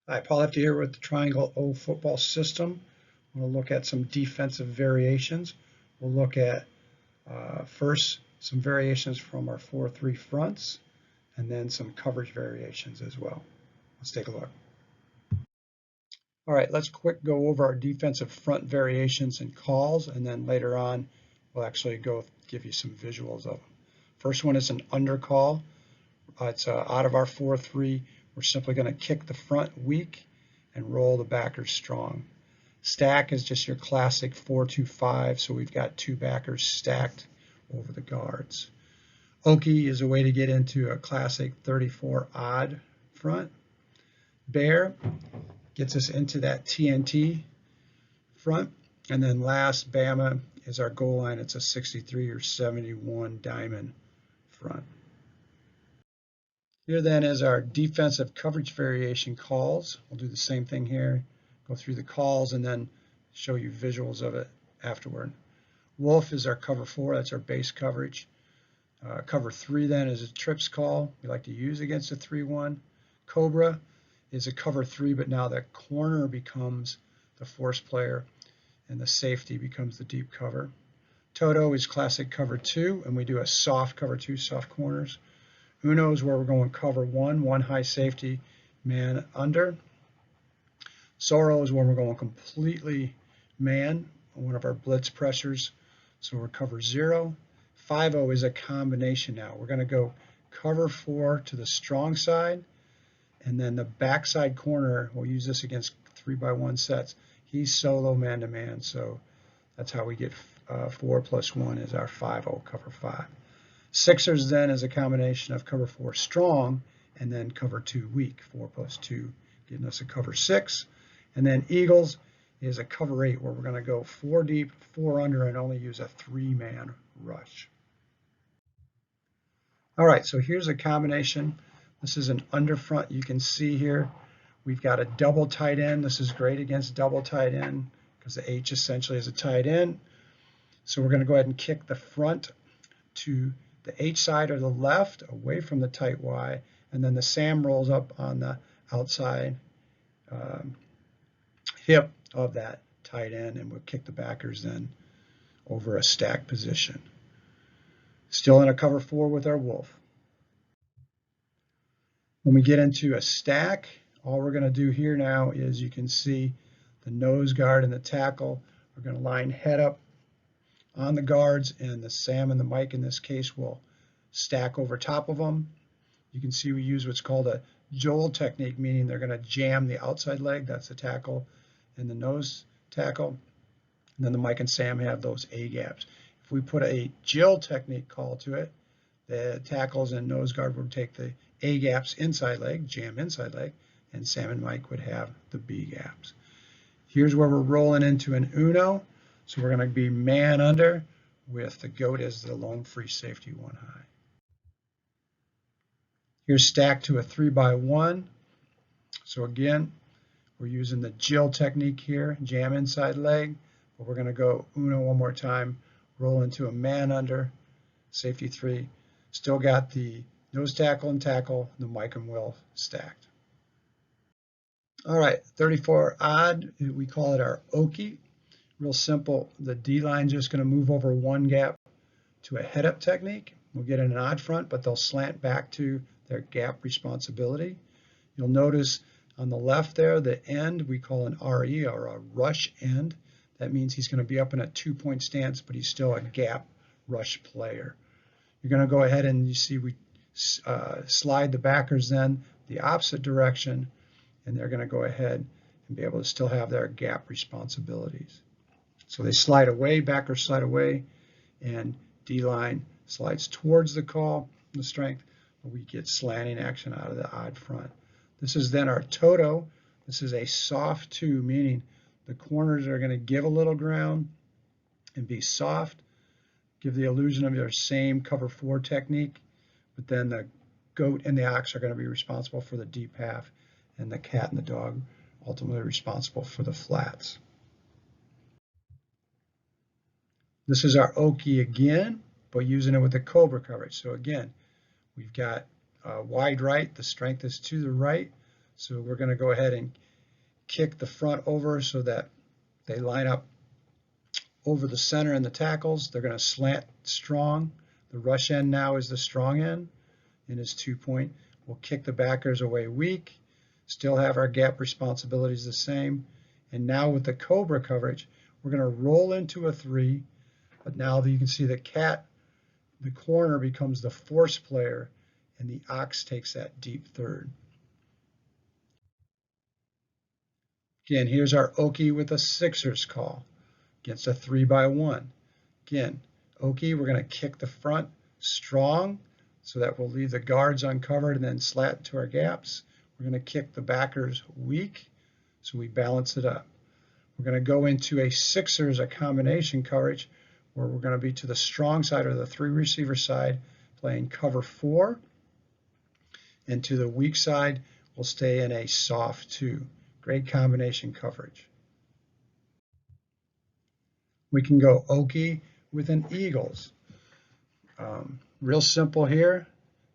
Hi, Paul Hefty here with the Triangle O football system. We'll look at some defensive variations. We'll look at first some variations from our 4-3 fronts and then some coverage variations as well. Let's take a look. All right, let's quick go over our defensive front variations and calls, and then later on we'll actually go give you some visuals of them. First one is an under call. It's out of our 4-3. We're simply going to kick the front weak and roll the backers strong. Stack is just your classic 4-2-5, so we've got two backers stacked over the guards. Okie is a way to get into a classic 34 odd front. Bear gets us into that TNT front. And then last, Bama is our goal line. It's a 63 or 71 diamond front. Here then is our defensive coverage variation calls. We'll do the same thing here, go through the calls and then show you visuals of it afterward. Wolf is our cover 4, that's our base coverage. Cover 3 then is a trips call we like to use against a 3-1. Cobra is a cover 3, but now the corner becomes the force player and the safety becomes the deep cover. Toto is classic cover 2, and we do a soft cover 2, soft corners. Uno is where we're going cover 1, one high safety, man under. Zorro is when we're going completely man, one of our blitz pressures, so we're cover 0. 5-0 is a combination now. We're going to go cover 4 to the strong side, and then the backside corner, we'll use this against 3-by-1 sets. He's solo man-to-man, so that's how we get 4 plus 1 is our 5-0, cover 5. Sixers then is a combination of cover 4 strong and then cover 2 weak, 4 plus 2 getting us a cover 6. And then Eagles is a cover 8 where we're going to go 4 deep, 4 under, and only use a 3-man rush. All right, so here's a combination. This is an under front. You can see here we've got a double tight end. This is great against double tight end because the H essentially is a tight end. So we're going to go ahead and kick the front to the H side or the left away from the tight Y, and then the Sam rolls up on the outside hip of that tight end, and we'll kick the backers then over a stack position. Still in a cover 4 with our wolf. When we get into a stack, all we're going to do here now is you can see the nose guard and the tackle are going to line head up on the guards, and the Sam and the Mike in this case will stack over top of them. You can see we use what's called a Joel technique, meaning they're going to jam the outside leg, that's the tackle, and the nose tackle. And then the Mike and Sam have those A gaps. If we put a Jill technique call to it, the tackles and nose guard would take the A gaps inside leg, jam inside leg, and Sam and Mike would have the B gaps. Here's where we're rolling into an Uno. So we're going to be man under with the goat as the lone free safety 1 high. Here's stacked to a 3-by-1. So again, we're using the Jill technique here, jam inside leg, but we're going to go Uno one more time, roll into a man under, safety 3. Still got the nose tackle and tackle, the Mike and Will stacked. All right, 34 odd, we call it our Okie. Real simple, the D line just going to move over one gap to a head up technique. We'll get an odd front, but they'll slant back to their gap responsibility. You'll notice on the left there, the end we call an RE or a rush end. That means he's going to be up in a 2-point stance, but he's still a gap rush player. You're going to go ahead and you see we slide the backers then the opposite direction, and they're going to go ahead and be able to still have their gap responsibilities. So they slide away, backers slide away, and D-line slides towards the call, the strength, but we get slanting action out of the odd front. This is then our Toto. This is a soft 2, meaning the corners are going to give a little ground and be soft, give the illusion of their same cover 4 technique, but then the goat and the ox are going to be responsible for the deep half, and the cat and the dog ultimately responsible for the flats. This is our Okie again, but using it with the Cobra coverage. So again, we've got wide right, the strength is to the right, So we're going to go ahead and kick the front over so that they line up over the center and the tackles. They're going to slant strong. The rush end now is the strong end in his 2-point. We'll kick the backers away weak, still have our gap responsibilities the same. And now with the Cobra coverage, we're going to roll into a 3, but now you can see the the corner becomes the force player, and the ox takes that deep third. Again, here's our Oki with a Sixers call against a 3-by-1. Again, Oki, we're going to kick the front strong so that we'll leave the guards uncovered and then slant to our gaps. We're going to kick the backers weak so we balance it up. We're going to go into a Sixers, a combination coverage, where we're going to be to the strong side or the 3 receiver side playing cover 4. And to the weak side, we'll stay in a soft 2. Great combination coverage. We can go Oki with an Eagles. Real simple here.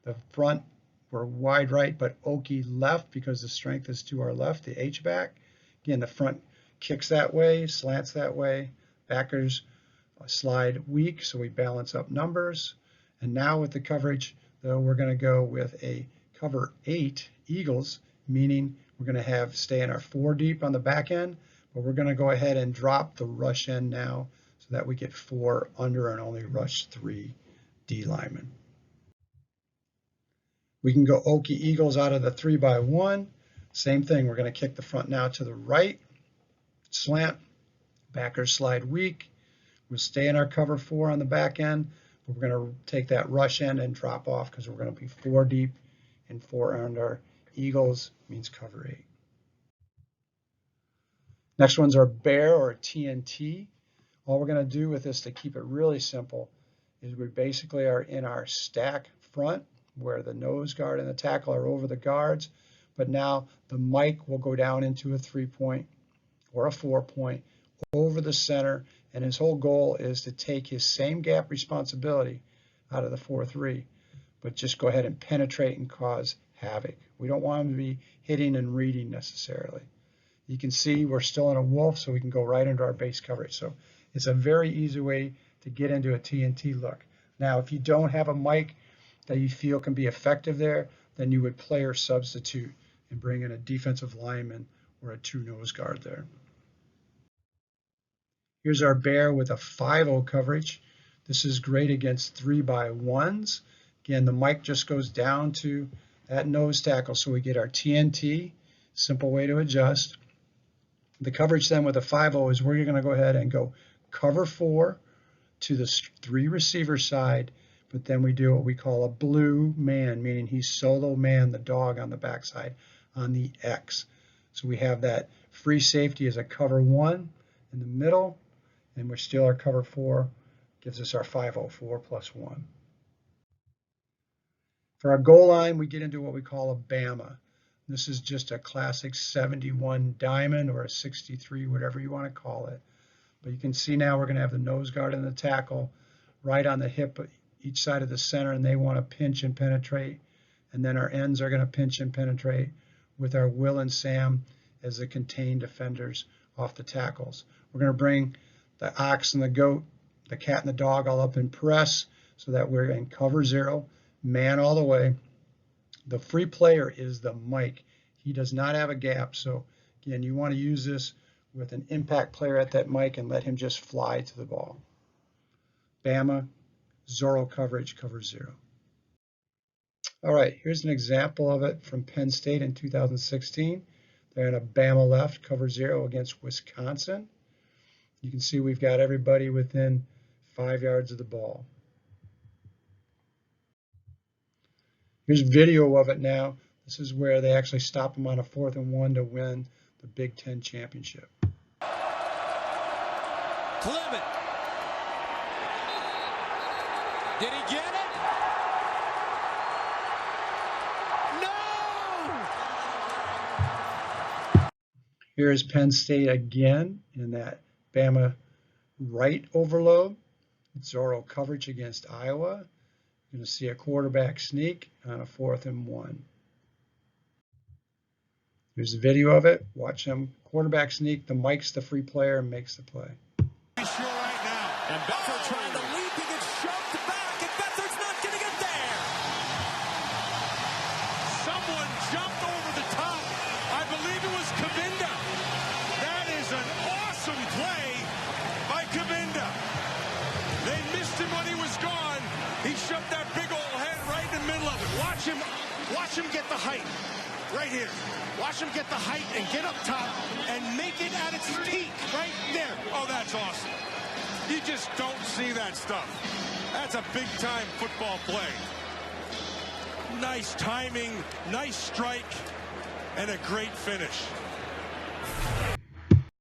The front, we're wide right, but Oki left because the strength is to our left, the H-back. Again, the front kicks that way, slants that way. Backers slide weak, so we balance up numbers. And now with the coverage, though, we're going to go with a cover 8 Eagles, meaning we're going to stay in our 4 deep on the back end, but we're going to go ahead and drop the rush end now so that we get 4 under and only rush 3 D linemen. We can go Oki Eagles out of the 3-by-1. Same thing, we're going to kick the front now to the right, slant, backers slide weak. We'll stay in our cover 4 on the back end, but we're going to take that rush end and drop off because we're going to be 4 deep and 4 under. Eagles means cover 8. Next one's our bear or TNT. All we're going to do with this to keep it really simple is we basically are in our stack front where the nose guard and the tackle are over the guards, but now the Mike will go down into a 3-point or a 4-point over the center, and his whole goal is to take his same gap responsibility out of the 4-3, but just go ahead and penetrate and cause havoc. We don't want him to be hitting and reading necessarily. You can see we're still in a wolf, so we can go right into our base coverage. So it's a very easy way to get into a TNT look. Now, if you don't have a Mike that you feel can be effective there, then you would player substitute and bring in a defensive lineman or a 2 nose guard there. Here's our bear with a 5-0 coverage. This is great against 3-by-1s. Again, the Mike just goes down to that nose tackle, so we get our TNT. Simple way to adjust. The coverage then with a 5-0 is where you're going to go ahead and go cover 4 to the 3 receiver side, but then we do what we call a blue man, meaning he's solo man, the dog on the backside on the X. So we have that free safety as a cover 1 in the middle, and we're still our cover 4, gives us our 5-0, 4 + 1. For our goal line, we get into what we call a Bama. This is just a classic 71 diamond or a 63, whatever you want to call it. But you can see now we're going to have the nose guard and the tackle right on the hip each side of the center, and they want to pinch and penetrate. And then our ends are going to pinch and penetrate with our Will and Sam as the contained defenders off the tackles. We're going to bring the ox and the goat, the cat and the dog all up in press so that we're in cover 0, man all the way. The free player is the Mike. He does not have a gap. So again, you want to use this with an impact player at that Mike and let him just fly to the ball. Bama, Zorro coverage, cover 0. All right, here's an example of it from Penn State in 2016. They're in a Bama left, cover 0 against Wisconsin. You can see we've got everybody within 5 yards of the ball. Here's video of it now. This is where they actually stop them on a 4th and 1 to win the Big Ten championship. Clement. Did he get it? No! Here's Penn State again in that Bama right overload. Zorro coverage against Iowa. You're going to see a quarterback sneak on a 4th and 1. Here's a video of it. Watch him. Quarterback sneak. The Mike's the free player and makes the play. Sure right now. And Beathard trying to leap. He gets shoved back, and Beathard's not going to get there. Someone jumped over the top. I believe it was Cabinda. That is an awesome play by Cabinda. They missed him when he was gone. He shoved that big old head right in the middle of it. Watch him get the height. Right here. Watch him get the height and get up top and make it at its peak right there. Oh, that's awesome. You just don't see that stuff. That's a big-time football play. Nice timing, nice strike, and a great finish.